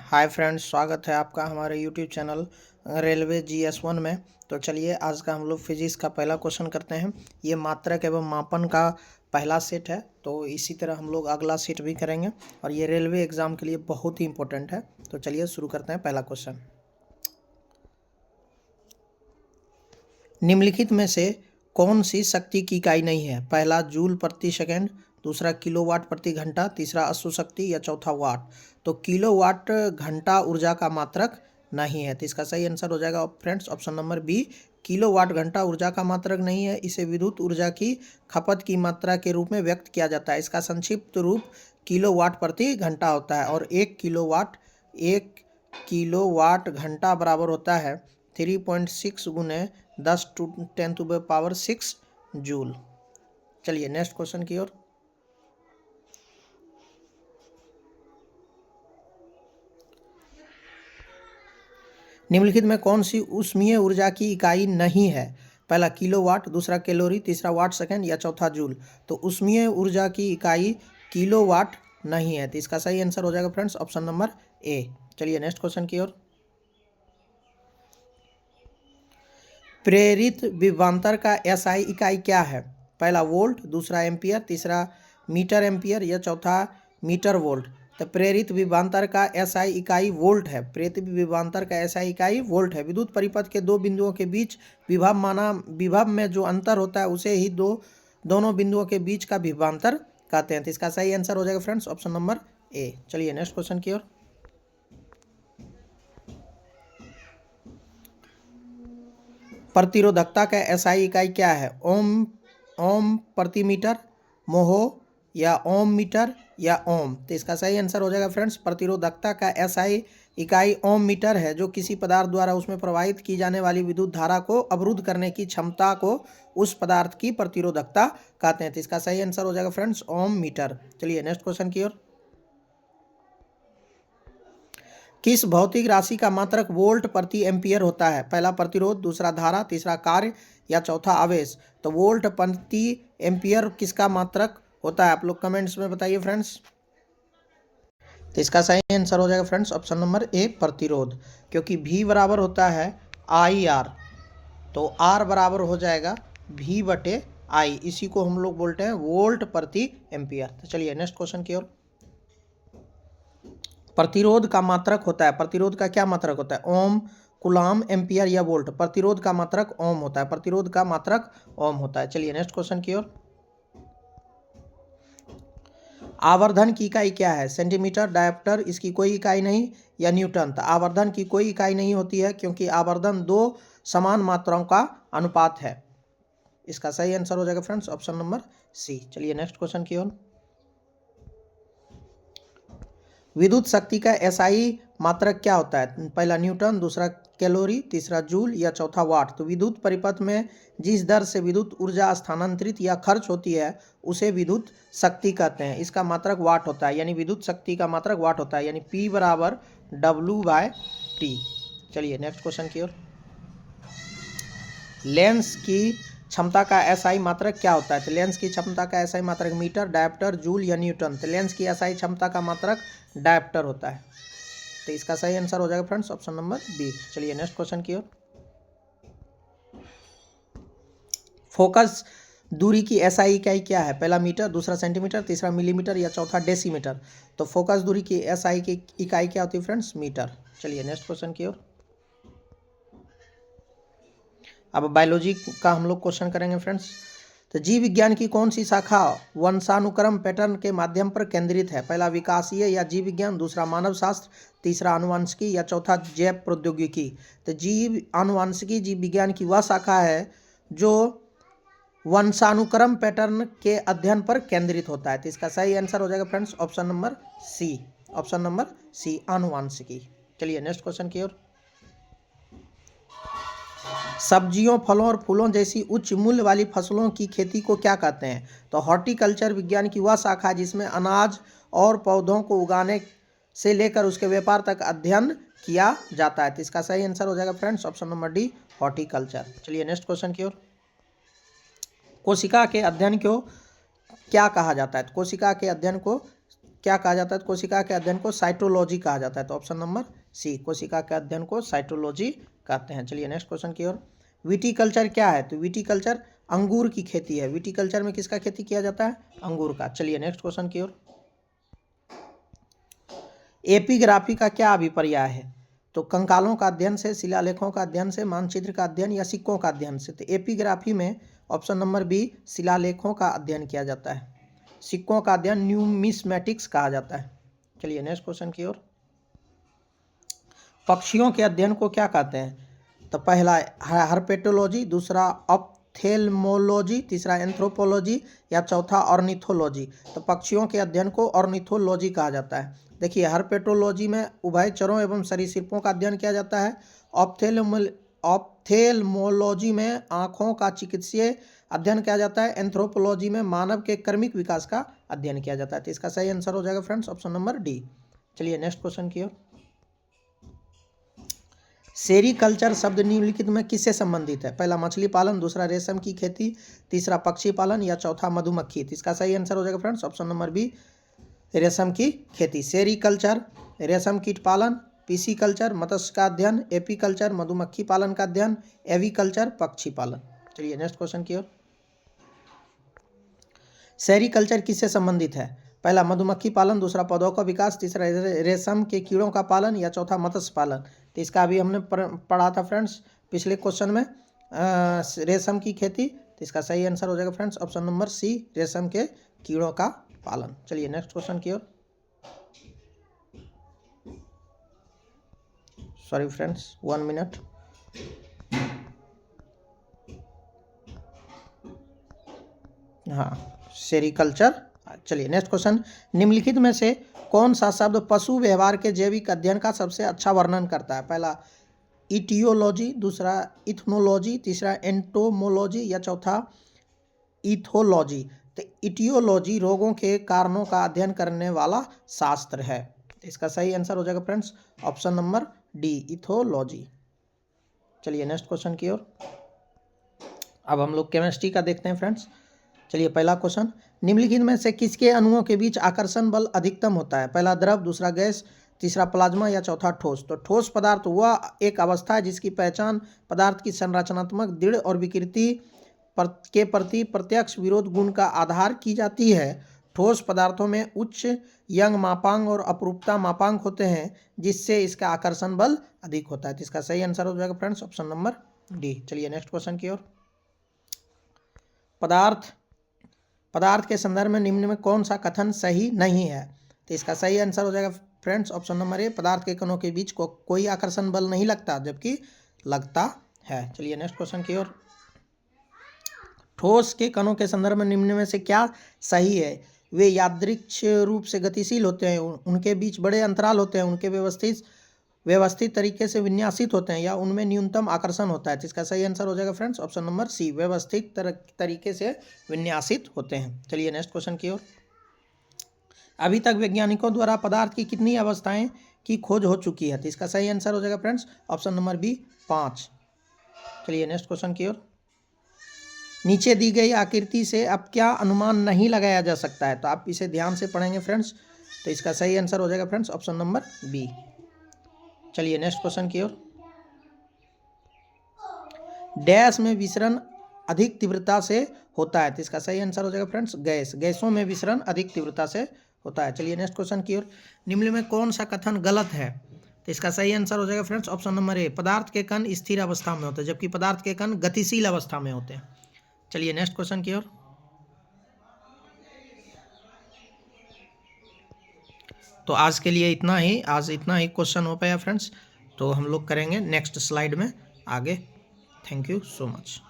Hi friends, स्वागत है आपका हमारे यूट्यूब चैनल रेलवे GS1 में। तो चलिए आज का हम लोग फिजिक्स का पहला क्वेश्चन करते हैं। ये मात्रक एवं मापन का पहला सेट है, तो इसी तरह हम लोग अगला सेट भी करेंगे और ये रेलवे एग्ज़ाम के लिए बहुत ही इंपॉर्टेंट है। तो चलिए शुरू करते हैं पहला क्वेश्चन। निम्नलिखित में से कौन सी शक्ति की इकाई नहीं है? पहला जूल प्रति सेकंड, दूसरा किलोवाट प्रति घंटा, तीसरा अश्व शक्ति या चौथा वाट। तो किलोवाट घंटा ऊर्जा का मात्रक नहीं है, तो इसका सही आंसर हो जाएगा friends option number B. Kilowatt घंटा ऊर्जा का मात्रक नहीं है, इसे विद्युत ऊर्जा की खपत की मात्रा के रूप में व्यक्त किया जाता है। इसका संक्षिप्त रूप किलोवाट प्रति घंटा होता है और एक किलोवाट घंटा बराबर होता है 3.6 गुने 10⁻⁶ जूल। चलिए नेक्स्ट क्वेश्चन की ओर। निम्नलिखित में कौन सी ऊष्मीय ऊर्जा की इकाई नहीं है? पहला किलोवाट, दूसरा कैलोरी, तीसरा वाट सेकंड या चौथा जूल। तो ऊष्मीय ऊर्जा की इकाई किलोवाट नहीं है, तो इसका सही आंसर हो जाएगा फ्रेंड्स ऑप्शन नंबर ए। चलिए नेक्स्ट क्वेश्चन की ओर। प्रेरित विभवांतर का SI इकाई क्या है? पहला वोल्ट, दूसरा एम्पियर, तीसरा मीटर एम्पियर या चौथा मीटर वोल्ट। तो प्रेरित विभवांतर का SI इकाई वोल्ट है। प्रेरित विभवांतर का SI इकाई वोल्ट है। विद्युत परिपथ के दो बिंदुओं के बीच विभव में जो अंतर होता है उसे ही दोनों बिंदुओं के बीच का विभवांतर कहते हैं। तो इसका सही आंसर हो जाएगा फ्रेंड्स ऑप्शन नंबर ए। चलिए नेक्स्ट क्वेश्चन की ओर। प्रतिरोधकता का SI इकाई क्या है? ओम प्रति मीटर, मोहो या ओम मीटर या ओम। तो इसका सही आंसर हो जाएगा फ्रेंड्स प्रतिरोधकता का SI इकाई ओम मीटर है, जो किसी पदार्थ द्वारा उसमें प्रवाहित की जाने वाली विद्युत धारा को अवरुद्ध करने की क्षमता को उस पदार्थ की प्रतिरोधकता कहते हैं। तो इसका सही आंसर हो जाएगा फ्रेंड्स ओम मीटर। चलिए नेक्स्ट क्वेश्चन की ओर। किस भौतिक राशि का मात्रक वोल्ट प्रति एम्पियर होता है? पहला प्रतिरोध, दूसरा धारा, तीसरा कार्य या चौथा आवेश। तो वोल्ट प्रति एम्पियर किसका मात्रक होता है? आप लोग कमेंट्स में बताइए फ्रेंड्स। तो इसका सही आंसर हो जाएगा फ्रेंड्स ऑप्शन नंबर ए प्रतिरोध, क्योंकि V बराबर होता है IR, तो R बराबर हो जाएगा V/I। इसी को हम लोग बोलते हैं वोल्ट प्रति एम्पियर। तो चलिए नेक्स्ट क्वेश्चन की ओर। प्रतिरोध का मात्रक होता है, प्रतिरोध का क्या मात्रक होता है? ओम, कूलाम, एम्पियर या वोल्ट। प्रतिरोध का मात्रक ओम होता है, प्रतिरोध का मात्रक ओम होता है। चलिए नेक्स्ट क्वेश्चन की ओर। आवर्धन की इकाई क्या है? सेंटीमीटर, डायप्टर, इसकी कोई इकाई नहीं या न्यूटन। तो आवर्धन की कोई इकाई नहीं होती है, क्योंकि आवर्धन दो समान मात्राओं का अनुपात है। इसका सही आंसर हो जाएगा फ्रेंड्स ऑप्शन नंबर सी। चलिए नेक्स्ट क्वेश्चन की ओर। विद्युत शक्ति का SI मात्रक क्या होता है? पहला न्यूटन, दूसरा कैलोरी, तीसरा जूल या चौथा वाट। तो विद्युत परिपथ में जिस दर से विद्युत ऊर्जा स्थानांतरित या खर्च होती है उसे विद्युत शक्ति कहते हैं। इसका मात्रक वाट होता है, यानी विद्युत शक्ति का मात्रक वाट होता है, यानी P बराबर W/T। चलिए नेक्स्ट क्वेश्चन की ओर। लेंस की क्षमता का SI मात्रक क्या होता है? तो लेंस की क्षमता का SI मात्रक मीटर, डायप्टर, जूल या न्यूटन। तो लेंस की SI क्षमता का मात्रक डायप्टर होता है। तो इसका सही आंसर हो जाएगा फ्रेंड्स ऑप्शन नंबर बी। चलिए नेक्स्ट क्वेश्चन की ओर। फोकस दूरी की SI इकाई क्या है? पहला मीटर, दूसरा सेंटीमीटर, तीसरा मिलीमीटर या चौथा डेसीमीटर। तो फोकस दूरी की SI की इकाई क्या होती है फ्रेंड्स? मीटर। चलिए नेक्स्ट क्वेश्चन की ओर। अब बायोलॉजी का हम लोग क्वेश्चन करेंगे फ्रेंड्स। तो जीव विज्ञान की कौन सी शाखा वंशानुक्रम पैटर्न के माध्यम पर केंद्रित है? पहला विकासीय या जीव विज्ञान, दूसरा मानव शास्त्र, तीसरा आनुवंशिकी या चौथा जैव प्रौद्योगिकी। तो जीव आनुवंशिकी जीव विज्ञान की वह शाखा है जो वंशानुक्रम पैटर्न के अध्ययन पर केंद्रित होता है। तो इसका सही आंसर हो जाएगा friends option number C. Option number C आनुवंशिकी। चलिए नेक्स्ट क्वेश्चन की ओर। सब्जियों, फलों और फूलों जैसी उच्च मूल्य वाली फसलों की खेती को क्या कहते हैं? तो हॉर्टिकल्चर विज्ञान की वह शाखा जिसमें अनाज और पौधों को उगाने से लेकर उसके व्यापार तक अध्ययन किया जाता है। तो इसका सही आंसर हो जाएगा friends option number D horticulture. चलिए नेक्स्ट क्वेश्चन की ओर। कोशिका के अध्ययन को क्या कहा जाता है? कोशिका के अध्ययन को क्या कहा जाता है? कोशिका के अध्ययन को साइटोलॉजी कहा जाता है। तो ऑप्शन नंबर सी, कोशिका के अध्ययन को साइटोलॉजी कहते हैं। चलिए नेक्स्ट क्वेश्चन की ओर। विटीकल्चर क्या है? तो विटीकल्चर अंगूर की खेती है। विटीकल्चर में किसका खेती किया जाता है? अंगूर का। चलिए नेक्स्ट क्वेश्चन की ओर। एपिग्राफी का क्या अभिप्राय है? तो कंकालों का अध्ययन से, शिलालेखों का अध्ययन से, मानचित्र का अध्ययन या सिक्कों का अध्ययन से। तो एपिग्राफी में ऑप्शन नंबर बी, शिलालेखों का अध्ययन किया जाता है। सिक्कों का अध्ययन न्यूमिस्मेटिक्स कहा जाता है। चलिए नेक्स्ट क्वेश्चन की ओर। पक्षियों के अध्ययन को क्या कहते हैं? तो पहला हर्पेटोलॉजी, दूसरा ऑप्थेल्मोलॉजी, तीसरा एंथ्रोपोलॉजी या चौथा ऑर्निथोलॉजी। तो पक्षियों के अध्ययन को ऑर्निथोलॉजी कहा जाता है। देखिए, हर्पेटोलॉजी में उभयचरों एवं सरीसृपों का अध्ययन किया जाता है। ऑप्थेल्मोलॉजी में आँखों का चिकित्सीय अध्ययन किया जाता है। एंथ्रोपोलॉजी में मानव के कर्मिक विकास का अध्ययन किया जाता है। तो इसका सही आंसर हो जाएगा फ्रेंड्स ऑप्शन नंबर डी। चलिए नेक्स्ट क्वेश्चन की ओर। सेरीकल्चर शब्द निम्नलिखित में किससे संबंधित है? पहला मछली पालन, दूसरा रेशम की खेती, तीसरा पक्षी पालन या चौथा मधुमक्खी। तो इसका सही आंसर हो जाएगा फ्रेंड्स ऑप्शन नंबर बी, रेशम की खेती। सेरीकल्चर रेशम कीट पालन, पीसीकल्चर मत्स्य का अध्ययन, एपीकल्चर मधुमक्खी पालन का अध्ययन, एवीकल्चर पक्षी पालन। चलिए नेक्स्ट क्वेश्चन की ओर। सेरीकल्चर किससे संबंधित है? पहला मधुमक्खी पालन, दूसरा पौधों का विकास, तीसरा रेशम के कीड़ों का पालन या चौथा मत्स्य पालन। तो इसका अभी हमने पढ़ा था फ्रेंड्स पिछले क्वेश्चन में, रेशम की खेती। तो इसका सही आंसर हो जाएगा फ्रेंड्स ऑप्शन नंबर सी, रेशम के कीड़ों का पालन। चलिए नेक्स्ट क्वेश्चन की ओर। Sorry friends, 1 minute. हाँ, सेरीकल्चर। चलिए नेक्स्ट क्वेश्चन। निम्नलिखित में से कौन सा शब्द पशु व्यवहार के जैविक अध्ययन का सबसे अच्छा वर्णन करता है? पहला इटियोलॉजी, दूसरा इथनोलॉजी, तीसरा एंटोमोलॉजी या चौथा इथोलॉजी। तो इटियोलॉजी रोगों के कारणों का अध्ययन करने वाला शास्त्र है। तो इसका सही आंसर हो जाएगा friends option number D, ethology. चलिए नेक्स्ट क्वेश्चन की ओर। अब हम लोग केमिस्ट्री का देखते हैं फ्रेंड्स। चलिए पहला क्वेश्चन, निम्नलिखित में से किसके अणुओं के बीच आकर्षण बल अधिकतम होता है? पहला द्रव, दूसरा गैस, तीसरा प्लाज्मा या चौथा ठोस। तो ठोस पदार्थ वह एक अवस्था है जिसकी पहचान पदार्थ की संरचनात्मक दृढ़ और विकृति के प्रति प्रत्यक्ष विरोध गुण का आधार की जाती है। ठोस पदार्थों में उच्च यंग मापांक और अपरूपता मापांक होते हैं जिससे इसका आकर्षण बल अधिक होता है। तो इसका सही आंसर हो जाएगा फ्रेंड्स ऑप्शन नंबर डी। चलिए नेक्स्ट क्वेश्चन की ओर। पदार्थ के संदर्भ में निम्न में कौन सा कथन सही नहीं है? तो इसका सही आंसर हो जाएगा फ्रेंड्स ऑप्शन नंबर ए, पदार्थ के कणों के बीच कोई आकर्षण बल नहीं लगता जबकि लगता है। चलिए नेक्स्ट क्वेश्चन की ओर। ठोस के कणों के संदर्भ में निम्न में से क्या सही है? वे यादृच्छिक रूप से गतिशील होते हैं, उनके बीच बड़े अंतराल होते हैं, उनके व्यवस्थित तरीके से विन्यासित होते हैं या उनमें न्यूनतम आकर्षण होता है। तो इसका सही आंसर हो जाएगा फ्रेंड्स ऑप्शन नंबर सी, व्यवस्थित तरीके से विन्यासित होते हैं। चलिए नेक्स्ट क्वेश्चन की ओर। अभी तक वैज्ञानिकों द्वारा पदार्थ की कितनी अवस्थाएं की खोज हो चुकी है? तो इसका सही आंसर हो जाएगा फ्रेंड्स ऑप्शन नंबर बी, 5। चलिए नेक्स्ट क्वेश्चन की ओर। नीचे दी गई आकृति से अब क्या अनुमान नहीं लगाया जा सकता है? तो आप इसे ध्यान से पढ़ेंगे फ्रेंड्स। तो इसका सही आंसर हो जाएगा फ्रेंड्स ऑप्शन नंबर बी। चलिए नेक्स्ट क्वेश्चन की ओर। डैश में विसरण अधिक तीव्रता से होता है? तो इसका सही आंसर हो जाएगा फ्रेंड्स गैसों में विसरण अधिक तीव्रता से होता है। चलिए नेक्स्ट क्वेश्चन की ओर। निम्न में कौन सा कथन गलत है? तो इसका सही आंसर हो जाएगा फ्रेंड्स ऑप्शन नंबर ए, पदार्थ के कण स्थिर अवस्था में होते हैं जबकि पदार्थ के कण गतिशील अवस्था में होते हैं। चलिए नेक्स्ट क्वेश्चन की ओर। तो आज के लिए इतना ही क्वेश्चन हो पाया फ्रेंड्स। तो हम लोग करेंगे नेक्स्ट स्लाइड में आगे। Thank you so much.